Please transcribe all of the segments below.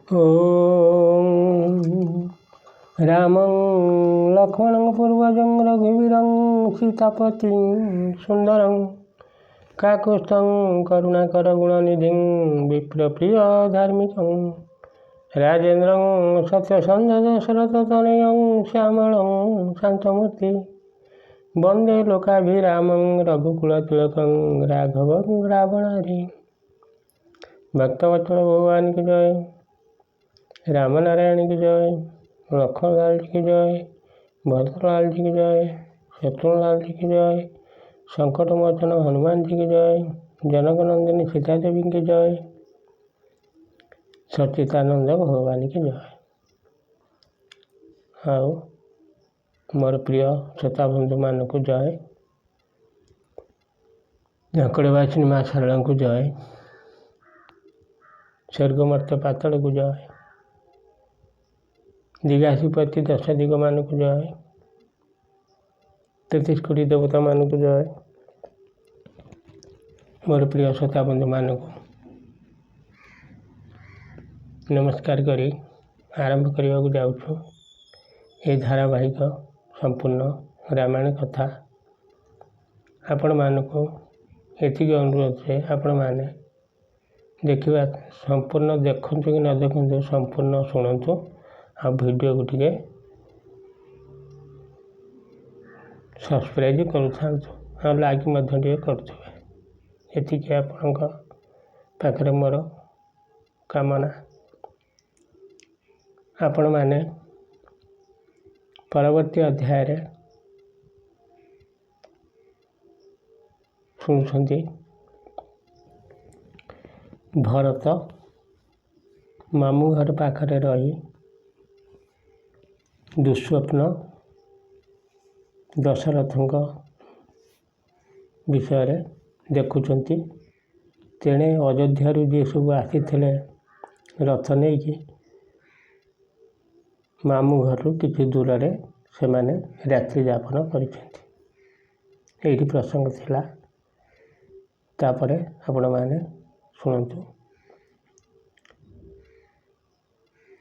ॐ रामं लक्ष्मणं पूर्वजं रघुवीरं सीतापतिं सुन्दरं काकुत्स्थं करुणाकरगुणनिधिं विप्रप्रियधार्मिकं राजेन्द्रं सत्यसन्धदशरथतनयं श्यामलं शान्तमूर्ति वन्दे लोकाभिरामं रघुकुलतिलकं राघवं रावणारि। भक्तवत्सल भगवान की जय, राम नारायण की जय, लक्ष्मण लाल जी की जय, भरतलाल जी की जय, शत्रुलाल जी की जय, संकट मोचन हनुमान जी की जय, जनक नंदिनी सीता देवी की जय, सच्चिदानंद भगवान की जय। आओ मोर प्रिय श्रोता बंधु मान को जय, झाकड़वासिनी माँ शारदा को जय, स्वर्गमर्त्य पाताल को जय, दिगासीपति 10 दिग मान को जय, 33 कोटी देवता मान को जय। मोर प्रिय श्रोता बंधु मान को नमस्कार करी आरंभ करने को जाऊँ। ये धारावाहिक संपूर्ण रामायण कथा आपण मानक एति अनुरोध है, आपण मैंने देखा संपूर्ण देखु कि न देखु संपूर्ण शुणु आ वीडियो को टे सब्सक्राइब करूँ लाइक करुवे ये आपण पाखे मोर कामना। आपण मैंने परवर्ती अध्याय शुणुंट भरत मामू घर पाखरे रही दुस्वप्न दशरथ विषय देखुंट। तेणे अयोध्या जी सब आसी रथ नहीं कि मामू घर किसी दूर से माने रात्रि यापन कर प्रसंग थिला। तापर आपण मैंने शुणु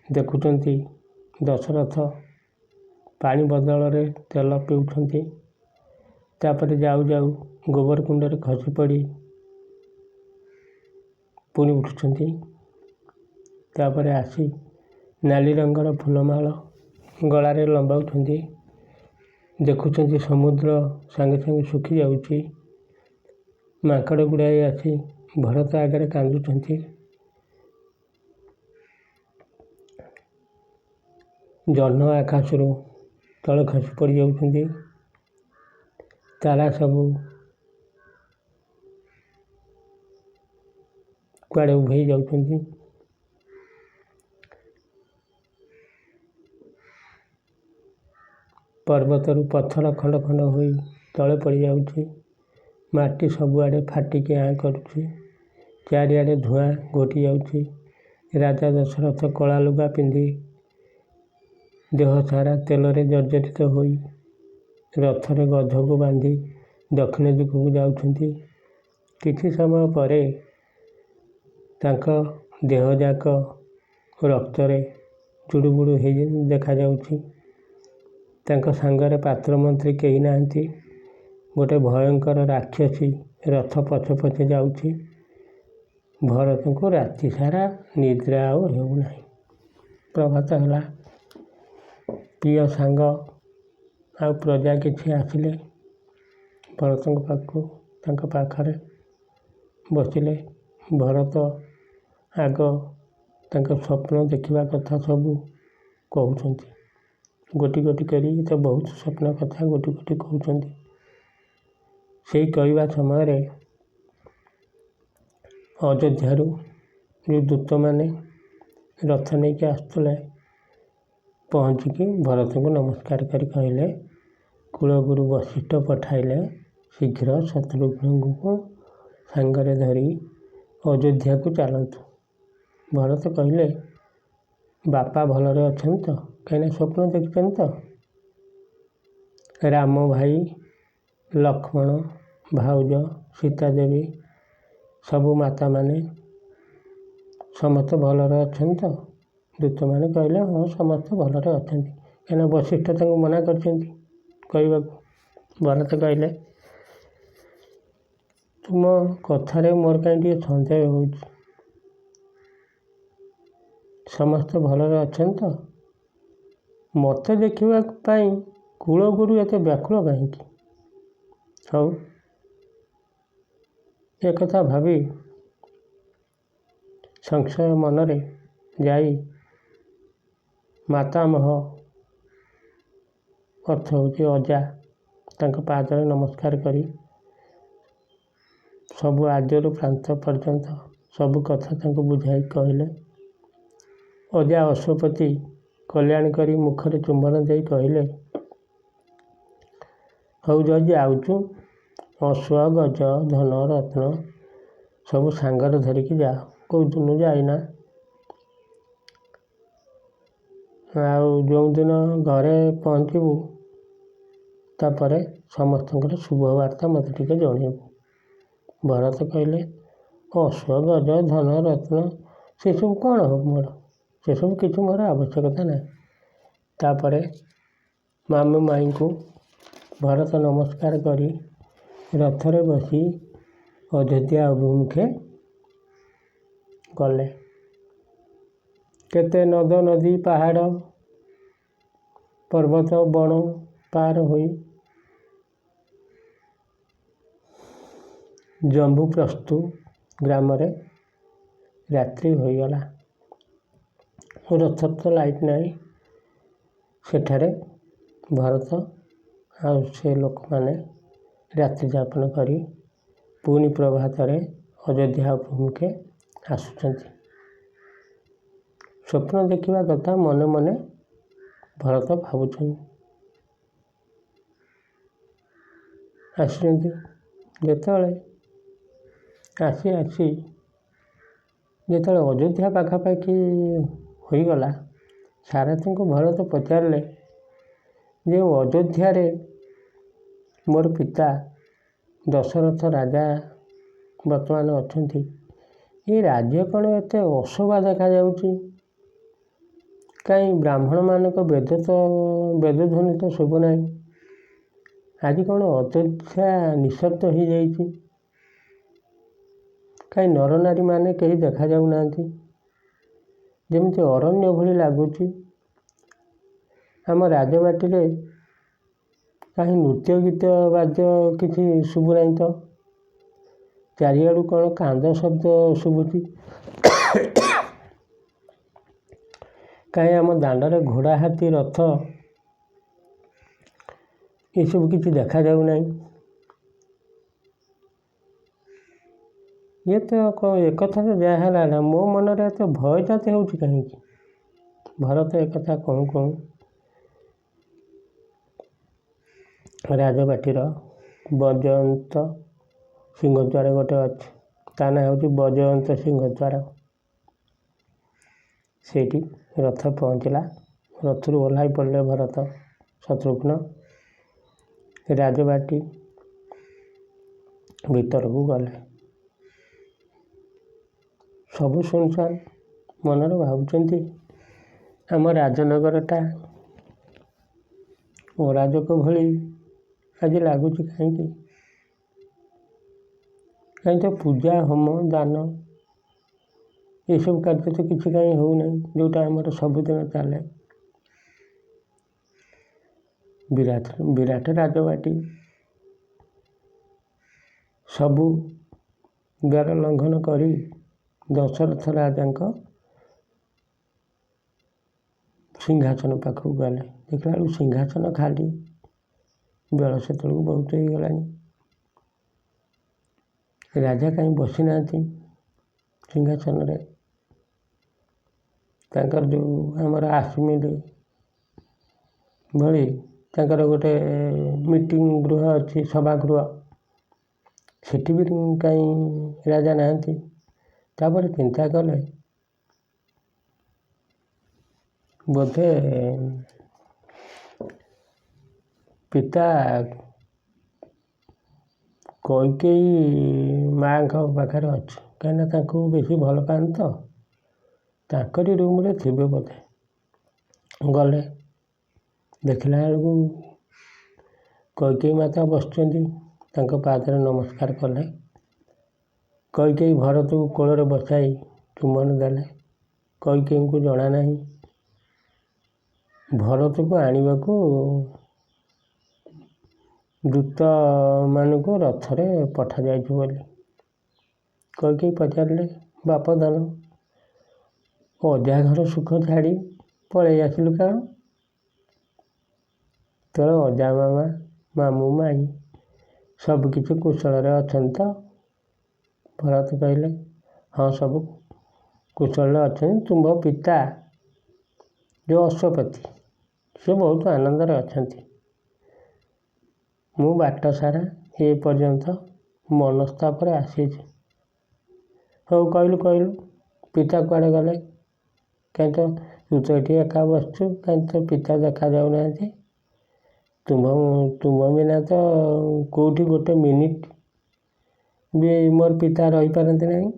देखुंट दशरथ पानी बदल में तेल पीउछंती। तापर जाऊ जाऊ गोबर कुंड खसी पड़ी पुणी उठुंट। तापर आसी नाली रंगर फूलमाल गलारे लंबाउछंती। देखुंट समुद्र सांगे सांगे सुखी जाउची। माकड़ गुड़ाए आसी भरत आगे कांदुछंती। जह्न आकाशरू तले खसी पड़ जाउछंती। तारा सबू कुआड़े उभे जाउछंती। पर्वतरू पत्थर खंड खंड होई तले पड़ जाउछि। माटी सबुआड़े फाटिकी आँ करुछि। चारिआडे धुआं घोटी जाउछि। राजा दशरथ कला लुगा पिंधि देह सारा तेलरे जर्जरित होई रथरे गध को बांधी दक्षिण दिग को जाउछंती। किछि समय परे तांका देह जाक रक्तरे जुड़ुबुड़ु हो देखा जाउछि। तांका सांगरे पात्र मंत्री कहीं नाहंती। गोटे भयंकर राक्षसी रथ पछे पछे जाउछि। भरत को राति सारा निद्रा हेउना। प्रभात है प्रिय सांग आ प्रजा किछि आसिले भरत पाखरे बसिले। भरत आग तांका स्वप्न देखिबा कथा सबू कहउछंती। गोटी गोटी करी तो बहुत स्वप्न कथा गोटी गोटी कहउछंती। से कहवा समय अयोध्यारू जो दूत मैंने रथ नहीं कि आसुले पहुँचिकी भरत को नमस्कार कर कहले कुलगुरु वशिष्ठ पठाइले शीघ्र शत्रुघ्न को सांगरे धरी अयोध्या को चलतु। भरत कहले बापा भलरे अछन तो कहीं स्वप्न देखते तो राम भाई लक्ष्मण भाउज सीता देवी सबू माता माने समस्त भलरे अछन तो ଦୂତମାନେ କହିଲେ ହଁ ସମସ୍ତେ ଭଲରେ ଅଛନ୍ତି, କାହିଁକିନା ବଶିଷ୍ଠ ତାଙ୍କୁ ମନା କରିଛନ୍ତି କହିବାକୁ। ଭରତ କହିଲେ ତୁମ କଥାରେ ମୋର କାହିଁ ଟିକେ ସନ୍ଦେହ ହେଉଛି, ସମସ୍ତେ ଭଲରେ ଅଛନ୍ତି ତ? ମୋତେ ଦେଖିବା ପାଇଁ କୂଳଗୁରୁ ଏତେ ବ୍ୟାକୁଳ କାହିଁକି? ହଉ, ଏକଥା ଭାବି ସଂଶୟ ମନରେ ଯାଇ ମାତାମହ ଅର୍ଥ ହେଉଛି ଅଜା ତାଙ୍କ ପାଦରେ ନମସ୍କାର କରି ସବୁ ଆଦ୍ୟରୁ ପ୍ରାନ୍ତ ପର୍ଯ୍ୟନ୍ତ ସବୁ କଥା ତାଙ୍କୁ ବୁଝାଇ କହିଲେ। ଅଜା ଅଶ୍ୱପତି କଲ୍ୟାଣ କରି ମୁଖରେ ଚୁମ୍ବନ ଦେଇ କହିଲେ, ହଉ ଯଦି ଆଉଛୁ ଅଶ୍ୱ ଗଜ ଧନ ରତ୍ନ ସବୁ ସାଙ୍ଗରେ ଧରିକି ଯା, କୋଉ ଦିନ ଯାଇନା। ଆଉ ଯେଉଁଦିନ ଘରେ ପହଞ୍ଚିବୁ ତାପରେ ସମସ୍ତଙ୍କର ଶୁଭବାର୍ତ୍ତା ମୋତେ ଟିକେ ଜଣେଇବୁ। ଭରତ କହିଲେ ଅଶ୍ୱ ଗଜ ଧନ ରତ୍ନ ସେସବୁ କ'ଣ ହବ ମୋର, ସେସବୁ କିଛି ମୋର ଆବଶ୍ୟକତା ନାହିଁ। ତାପରେ ମାମୁ ମାଇଁଙ୍କୁ ଭରତ ନମସ୍କାର କରି ରଥରେ ବସି ଅଯୋଧ୍ୟା ଅଭିମୁଖେ ଗଲେ। କେତେ ନଦ ନଦୀ ପାହାଡ଼ ପର୍ବତ ବଣ ପାର ହୋଇ ଜମ୍ବୁପ୍ରସ୍ତୁ ଗ୍ରାମରେ ରାତ୍ରି ହୋଇଗଲା। ରଥର ତ ଲାଇଟ୍ ନାହିଁ। ସେଠାରେ ଭରତ ଆଉ ସେ ଲୋକମାନେ ରାତ୍ରି ଯାପନ କରି ପୁଣି ପ୍ରଭାତରେ ଅଯୋଧ୍ୟା ଅଭିମୁଖେ ଆସୁଛନ୍ତି। ସ୍ୱପ୍ନ ଦେଖିବା କଥା ମନେ ମନେ ଭରତ ଭାବୁଛନ୍ତି। ଆସିଛନ୍ତି ଯେତେବେଳେ ଆସି ଯେତେବେଳେ ଅଯୋଧ୍ୟା ପାଖାପାଖି ହୋଇଗଲା, ସାରଥୀଙ୍କୁ ଭରତ ପଚାରିଲେ ଯେ ଅଯୋଧ୍ୟାରେ ମୋର ପିତା ଦଶରଥ ରାଜା ବର୍ତ୍ତମାନ ଅଛନ୍ତି, ଏ ରାଜ୍ୟ କ'ଣ ଏତେ ଅଶୋଭା ଦେଖାଯାଉଛି? କାହିଁ ବ୍ରାହ୍ମଣମାନଙ୍କ ବେଦଧ୍ୱନି ତ ଶୁଭୁ ନାହିଁ। ଆଜି କ'ଣ ଅଯୋଧ୍ୟା ନିଃଶବ୍ଦ ହୋଇଯାଇଛି? କାହିଁ ନରନାରୀମାନେ କେହି ଦେଖାଯାଉନାହାନ୍ତି, ଯେମିତି ଅରଣ୍ୟ ଭଳି ଲାଗୁଛି। ଆମ ରାଜବାଟୀରେ କାହିଁ ନୃତ୍ୟ ଗୀତ ବାଦ୍ୟ କିଛି ଶୁଭୁ ନାହିଁ ତ? ଚାରିଆଡ଼ୁ କ'ଣ କାନ୍ଦ ଶବ୍ଦ ଶୁଭୁଛି? କାହିଁ ଆମ ଦାଣ୍ଡରେ ଘୋଡ଼ା ହାତୀ ରଥ ଏସବୁ କିଛି ଦେଖାଯାଉ ନାହିଁ। ଏକଥା ତ ଯାହା ହେଲା ନା, ମୋ ମନରେ ଏତେ ଭୟଜାତ ହେଉଛି କାହିଁକି? ଭରତ ଏକଥା କହୁଁ ରାଜବାଟୀର ବୈଜୟନ୍ତ ସିଂହଦ୍ୱାର ଗୋଟେ ଅଛି, ତା ନାଁ ହେଉଛି ବୈଜୟନ୍ତ ସିଂହଦ୍ୱାର। ସେଇଠି ରଥ ପହଞ୍ଚିଲା। ରଥରୁ ଓହ୍ଲାଇ ପଡ଼ିଲେ ଭରତ ଶତ୍ରୁଘ୍ନ। ରାଜବାଟୀ ଭିତରକୁ ଗଲେ। ସବୁ ଶୁନଶାନ। ମନରେ ଭାବୁଛନ୍ତି ଆମ ରାଜନଗରଟା ଅରାଜକ ଭଳି ଆଜି ଲାଗୁଛି କାହିଁକି? କାହିଁ ତ ପୂଜା ହୋମ ଦାନ ଏସବୁ କାର୍ଯ୍ୟ ତ କିଛି କାହିଁ ହେଉନାହିଁ, ଯେଉଁଟା ଆମର ସବୁଦିନ ଚାଲେ। ବିରାଟ ରାଜବାଟୀ, ସବୁ ଦ୍ୱାର ଲଙ୍ଘନ କରି ଦଶରଥ ରାଜାଙ୍କ ସିଂହାସନ ପାଖକୁ ଗଲେ। ଦେଖିଲା ବେଳକୁ ସିଂହାସନ ଖାଲି। ବେଳ ସେତେବେଳକୁ ବହୁତ ହେଇଗଲାଣି। ରାଜା କାହିଁ ବସିନାହାନ୍ତି ସିଂହାସନରେ। ତାଙ୍କର ଯେଉଁ ଆମର ଆସମିଲ ଭଳି ତାଙ୍କର ଗୋଟେ ମିଟିଂ ଗୃହ ଅଛି, ସଭାଗୃହ, ସେଠି ବି କାହିଁ ରାଜା ନାହାନ୍ତି। ତାପରେ ଚିନ୍ତା କଲେ ବୋଧେ ପିତା କୈକେୟୀ ମାଆଙ୍କ ପାଖରେ ଅଛି, କାହିଁକିନା ତାଙ୍କୁ ବେଶୀ ଭଲ ପାଆନ୍ତି ତ। ତାଙ୍କରି ରୁମ୍ରେ ଥିବେ ବୋଧେ। ଗଲେ ଦେଖିଲା ବେଳକୁ କୈକେୟୀ ମାତା ବସିଛନ୍ତି, ତାଙ୍କ ପାଦରେ ନମସ୍କାର କଲେ। କୈକେୟୀ ଭରତକୁ କୋଳରେ ବସାଇ ଚୁମ୍ବନ ଦେଲେ। କୈକେୟୀଙ୍କୁ ଜଣା ନାହିଁ ଭରତକୁ ଆଣିବାକୁ ଦୂତମାନଙ୍କୁ ରଥରେ ପଠାଯାଇଛି ବୋଲି। କୈକେୟୀ ପଚାରିଲେ, ବାପ ଧନ, ଅଜା ଘର ସୁଖ ଛାଡ଼ି ପଳେଇ ଆସିଲୁ କାରଣ? ତୋର ଅଜା ମାମା, ମାମୁଁ ମାଇଁ ସବୁକିଛି କୁଶଳରେ ଅଛନ୍ତି ତ? ଭରତ କହିଲେ, ହଁ ସବୁ କୁଶଳରେ ଅଛନ୍ତି। ତୁମ୍ଭ ପିତା ଯେଉଁ ଅଶ୍ୱପତି, ସେ ବହୁତ ଆନନ୍ଦରେ ଅଛନ୍ତି। ମୁଁ ବାଟ ସାରା ଏ ପର୍ଯ୍ୟନ୍ତ ମନସ୍ତାପରେ ଆସିଛି। ହଉ କହିଲୁ ପିତା କୁଆଡ଼େ ଗଲେ? କାହିଁ ତ ତୁ ତ ଏଠି ଏକା ବସିଛୁ, କାହିଁ ତ ପିତା ଦେଖାଯାଉନାହାନ୍ତି? ତୁମ ବିନା ତ କେଉଁଠି ଗୋଟେ ମିନିଟ୍ ବି ମୋର ପିତା ରହିପାରନ୍ତି ନାହିଁ।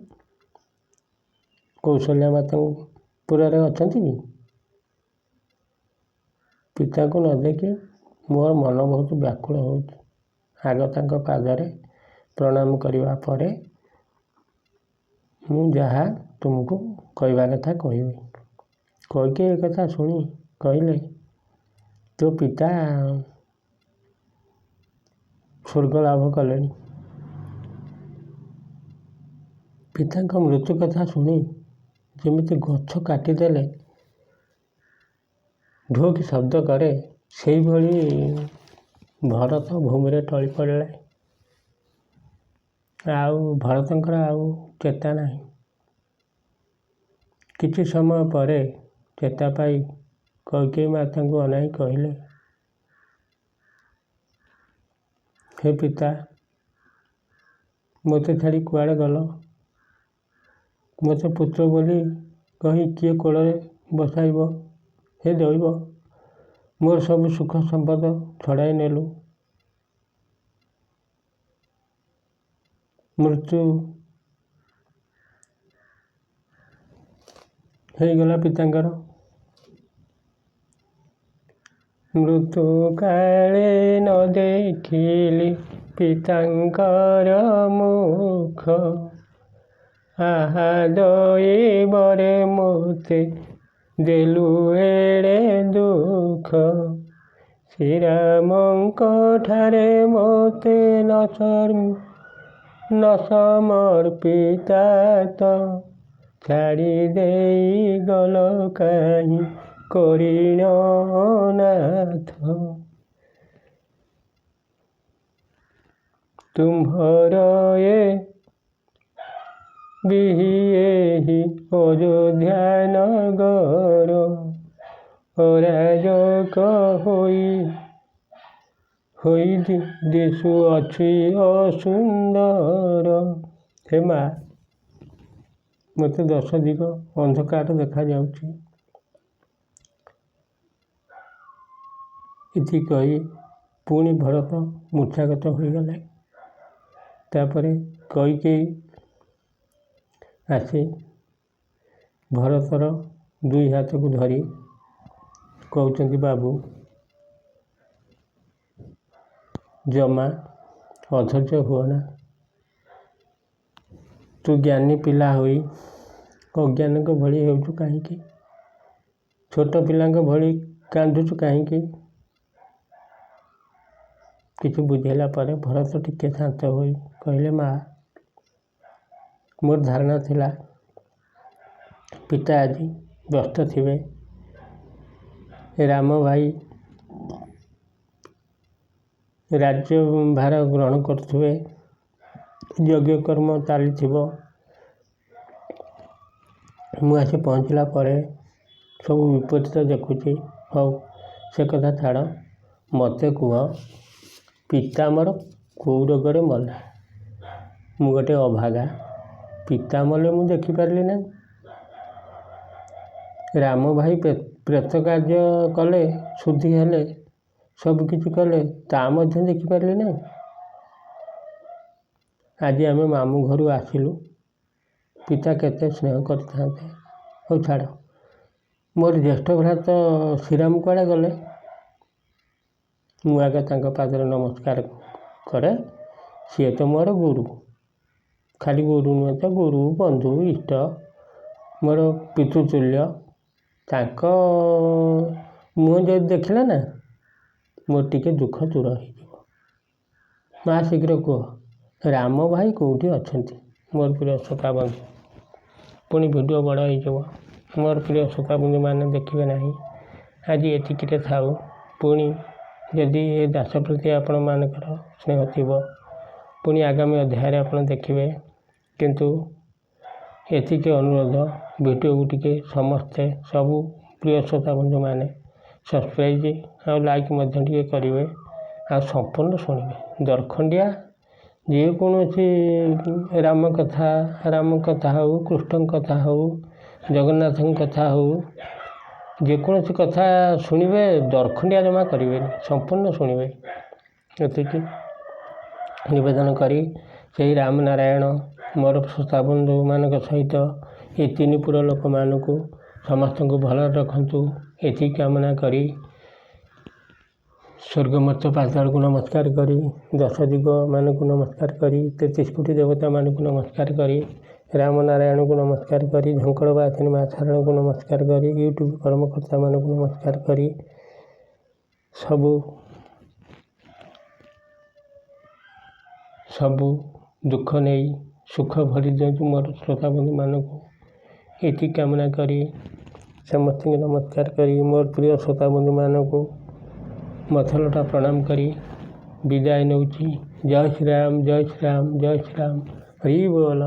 କୌଶଲ୍ୟା ମାତାଙ୍କ ପୁରରେ ଅଛନ୍ତି କି? ପିତାଙ୍କୁ ନ ଦେଖି ମୋର ମନ ବହୁତ ବ୍ୟାକୁଳ ହେଉଛି। ଆଗ ତାଙ୍କ ପାଦରେ ପ୍ରଣାମ କରିବା ପରେ ମୁଁ ଯାହା ତୁମକୁ କହିବା କଥା କହିବି। କୈକେୟୀ କଥା ଶୁଣି କହିଲେ, ତୋ ପିତା ସ୍ୱର୍ଗ ଲାଭ କଲେଣି। ପିତାଙ୍କ ମୃତ୍ୟୁ କଥା ଶୁଣି ଯେମିତି ଗଛ କାଟିଦେଲେ ଢୋକ୍ ଶବ୍ଦ କରେ, ସେଇଭଳି ଭରତ ଭୂମିରେ ଟଳି ପଡ଼ିଲେ। ଆଉ ଭରତଙ୍କର ଆଉ ଚେତା ନାହିଁ। କିଛି ସମୟ ପରେ ଚେତା ପାଇ କୈକେୟୀ ମାତାଙ୍କୁ ଅନାଇ କହିଲେ, ହେ ପିତା, ମୋତେ ଛାଡ଼ି କୁଆଡ଼େ ଗଲ? ମୋତେ ପୁତ୍ର ବୋଲି କହି କିଏ କୋଳରେ ବସାଇବ? ହେ ଦୈବ, ମୋର ସବୁ ସୁଖ ସମ୍ପଦ ଛଡ଼ାଇ ନେଲୁ। ମୃତ୍ୟୁ ହେଇଗଲା ପିତାଙ୍କର। ମୃତ୍ୟୁ କାଳେ ନ ଦେଖିଲି ପିତାଙ୍କର ମୁଖ, ଆହା ଦଇବରେ ମୋତେ ଦେଲୁ ଏଡ଼େ ଦୁଃଖ। ଶ୍ରୀରାମଙ୍କ ଠାରେ ମୋତେ ନ ସମର୍ପିତା ତ, ଛାଡ଼ି ଦେଇ ଗଲ କାହିଁ କରିଣ ନାଥ। ତୁମ୍ଭର ଏ ବିହି ଅଯୋଧ୍ୟା ନଗର, ଅରାଜକ ହୋଇ ଦିଶୁଅଛି ଅସୁନ୍ଦର। ହେ ମା, ମୋତେ 10 ଦିଗ ଅନ୍ଧକାର ଦେଖାଯାଉଛି। ଏତିକି କହି ପୁଣି ଭରତ ମୂର୍ଚ୍ଛାଗତ ହୋଇଗଲେ। ତାପରେ କୈକେୟୀ ଆସି ଭରତର 2 ହାତକୁ ଧରି କହୁଛନ୍ତି, ବାବୁ, ଜମା ଅଧୈର୍ଯ୍ୟ ହୁଅନା। ତୁ ଜ୍ଞାନୀ ପିଲା ହୋଇ ଅଜ୍ଞାନଙ୍କ ଭଳି ହେଉଛୁ କାହିଁକି? ଛୋଟ ପିଲାଙ୍କ ଭଳି କାନ୍ଦୁଛୁ କାହିଁକି? କିଛି ବୁଝେଇଲା ପରେ ଭରତ ଟିକେ ଶାନ୍ତ ହୋଇ କହିଲେ, ମା, ମୋର ଧାରଣା ଥିଲା ପିତା ଆଜି ବ୍ୟସ୍ତ ଥିବେ। ରାମ ଭାଇ ରାଜ୍ୟଭାର ଗ୍ରହଣ କରୁଥିବେ, ଯଜ୍ଞକର୍ମ ଚାଲିଥିବ। ମୁଁ ଆସି ପହଞ୍ଚିଲା ପରେ ସବୁ ବିପରୀତ ଦେଖୁଛି। ହଉ ସେ କଥା ଛାଡ଼, ମୋତେ କୁହ, ପିତା ମୋର କେଉଁ ରୋଗରେ ମଲେ? ମୁଁ ଗୋଟେ ଅଭାଗା, ପିତା ମଲେ ମୁଁ ଦେଖିପାରିଲି ନାହିଁ। ରାମ ଭାଇ ପ୍ରେତ କାର୍ଯ୍ୟ କଲେ, ଶୁଦ୍ଧି ହେଲେ, ସବୁ କିଛି କଲେ, ତା ମଧ୍ୟ ଦେଖିପାରିଲି ନାହିଁ। ଆଜି ଆମେ ମାମୁଁ ଘରୁ ଆସିଲୁ, ପିତା କେତେ ସ୍ନେହ କରିଥାନ୍ତେ, ହଉ ଛାଡ଼। ମୋର ଜ୍ୟେଷ୍ଠ ଭ୍ରାତ ଶ୍ରୀରାମ କୁଆଡ଼େ ଗଲେ? ମୁଁ ଆଗେ ତାଙ୍କ ପାଦରେ ନମସ୍କାର କରେ। ସିଏ ତ ମୋର ଗୁରୁ, ଖାଲି ଗୁରୁ ନୁହେଁ ତ ଗୁରୁ, ବନ୍ଧୁ, ଇଷ୍ଟ, ମୋର ପିତୃତୁଲ୍ୟ। ତାଙ୍କ ମୁହଁ ଯଦି ଦେଖିଲେ ନା ମୋର ଟିକେ ଦୁଃଖ ଦୂର ହେଇଯିବ। ମା ଶୀଘ୍ର କୁହ, ରାମ ଭାଇ କେଉଁଠି ଅଛନ୍ତି? ମୋର ପ୍ରିୟ ଶ୍ରୋତା ବନ୍ଧୁ, ପୁଣି ଭିଡ଼ିଓ ବଡ଼ ହେଇଯିବ। ମୋର ପ୍ରିୟ ଶ୍ରୋତା ବନ୍ଧୁମାନେ ଦେଖିବେ ନାହିଁ। ଆଜି ଏତିକିରେ ଥାଉ। ପୁଣି ଯଦି ଏ ଦାସ ପ୍ରତି ଆପଣମାନଙ୍କର ସ୍ନେହ ଥିବ, ପୁଣି ଆଗାମୀ ଅଧ୍ୟାୟରେ ଆପଣ ଦେଖିବେ। କିନ୍ତୁ ଏତିକି ଅନୁରୋଧ, ଭିଡ଼ିଓକୁ ଟିକେ ସମସ୍ତେ ସବୁ ପ୍ରିୟ ଶ୍ରୋତା ବନ୍ଧୁମାନେ ସବସ୍କ୍ରାଇବ୍ ଆଉ ଲାଇକ୍ ମଧ୍ୟ ଟିକେ କରିବେ, ଆଉ ସମ୍ପୂର୍ଣ୍ଣ ଶୁଣିବେ। ଦରଖଣ୍ଡିଆ ଯେକୌଣସି ରାମ କଥା ହେଉ, କୃଷ୍ଣଙ୍କ କଥା ହେଉ, ଜଗନ୍ନାଥଙ୍କ କଥା ହେଉ, ଯେକୌଣସି କଥା ଶୁଣିବେ ଦରଖଣ୍ଡିଆ ଜମା କରିବେନି, ସମ୍ପୂର୍ଣ୍ଣ ଶୁଣିବେ। ଏତିକି ନିବେଦନ କରି ସେହି ରାମନାରାୟଣ ମୋର ଶ୍ରୋତା ବନ୍ଧୁମାନଙ୍କ ସହିତ ଏ ତିନିପୁର ଲୋକମାନଙ୍କୁ ସମସ୍ତଙ୍କୁ ଭଲରେ ରଖନ୍ତୁ। ଏତିକି କାମନା କରି ସ୍ୱର୍ଗମର୍ତ୍ତ୍ୟ ପାତାଳକୁ ନମସ୍କାର କରି, 10 ଦିଗମାନଙ୍କୁ ନମସ୍କାର କରି, 33 କୋଟି ଦେବତାମାନଙ୍କୁ ନମସ୍କାର କରି, ରାମନାରାୟଣକୁ ନମସ୍କାର କରି, ଝଙ୍କଡ଼ ବାସିନୀ ମା ଶାରଳାଙ୍କୁ ନମସ୍କାର କରି, ୟୁଟ୍ୟୁବ୍ କର୍ମକର୍ତ୍ତାମାନଙ୍କୁ ନମସ୍କାର କରି, ସବୁ ଦୁଃଖ ନେଇ ସୁଖ ଭରି ଦିଅନ୍ତୁ ମୋର ଶ୍ରୋତା ବନ୍ଧୁମାନଙ୍କୁ। ଏତିକି କାମନା କରି ସମସ୍ତଙ୍କୁ ନମସ୍କାର କରି ମୋର ପ୍ରିୟ ଶ୍ରୋତା ବନ୍ଧୁମାନଙ୍କୁ ମଥଲଟା ପ୍ରଣାମ କରି ବିଦାୟ ନେଉଛି। ଜୟ ଶ୍ରୀରାମ, ଜୟ ଶ୍ରୀରାମ, ଜୟ ଶ୍ରୀରାମ। ହରି ବୋଲ।